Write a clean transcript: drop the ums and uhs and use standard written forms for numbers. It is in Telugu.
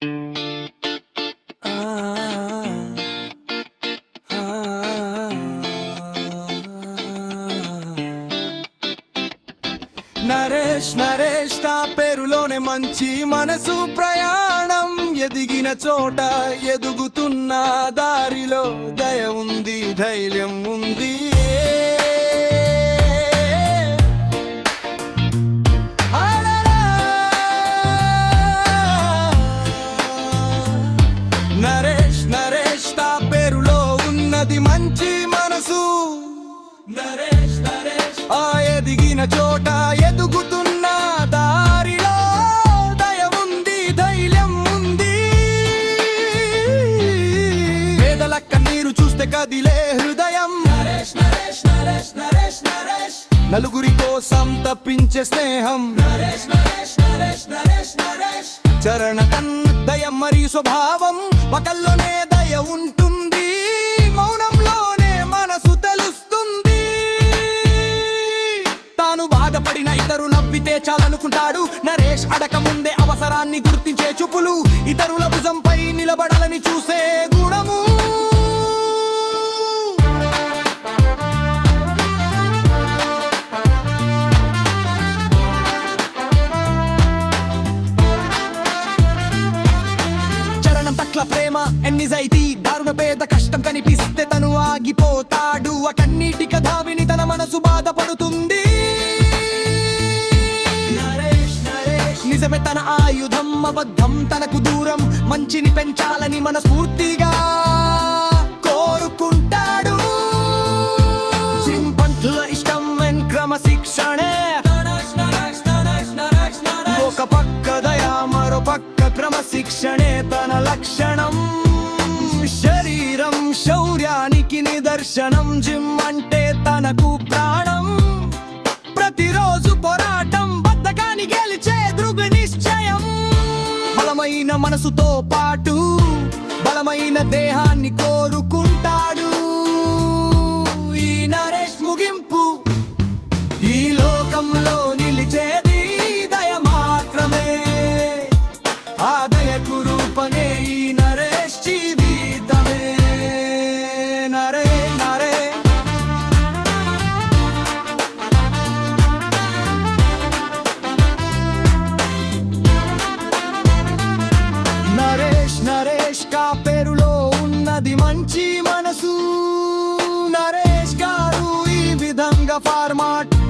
నరేష్ నరేష్ తా పేరులోనే మంచి మనసు ప్రయాణం ఎదిగిన చోట ఎదుగుతున్న దారిలో దయ ఉంది ధైర్యం ఉంది నరేష్ నరేష్ తా పేరులో ఉన్నది మంచి మనసు నరేష్ నరేష్ ఆ ఎదిగిన చోట ఎదుగుతున్న దారిలో దయ ఉంది ధైర్యం ఉంది పేదల కన్నీరు చూస్తే కదిలే హృదయం నరేష్ నరేష్ నరేష్ నరేష్ నరేష్ నలుగురి కోసం తప్పించే స్నేహం నరేష్ నరేష్ నరేష్ నరేష్ నరేష్ చరణ దయ మరియు స్వభావం ఒకల్లోనే దయ ఉంటుంది మౌనంలోనే మనసు తెలుస్తుంది తాను బాధపడిన ఇతరు నవ్వితే చాలనుకుంటాడు నరేష్ అడక ముందే అవసరాన్ని గుర్తించే చూపులు ఇతరుల భుజంపై నిలబడాలని చూసే గుణము పట్ల ప్రేమ నిజాయితీ దారుణ పేద కష్టం కనిపిస్తే తను ఆగిపోతాడు ఆ కన్నీటి కథ విని తన మనసు బాధపడుతుంది నిజమే తన ఆయుధం అబద్ధం తనకు దూరం మంచిని పెంచాలని మనస్ఫూర్తిగా కోరుకుంటాడు చింపంతుల ఇష్టం క్రమశిక్షణే ఒక పక్క దయా మరో పక్క క్రమశిక్షణే తన లక్షణం శరీరం శౌర్యానికి నిదర్శనం జిమ్ అంటే తనకు ప్రాణం ప్రతిరోజు పోరాటం బద్ధకాన్ని గెలిచే దృఢ నిశ్చయం బలమైన మనసుతో పాటు బలమైన దేహాన్ని కోరుకుంటాడు ఈ నరేష్ ముగింపు ఈ లోకంలో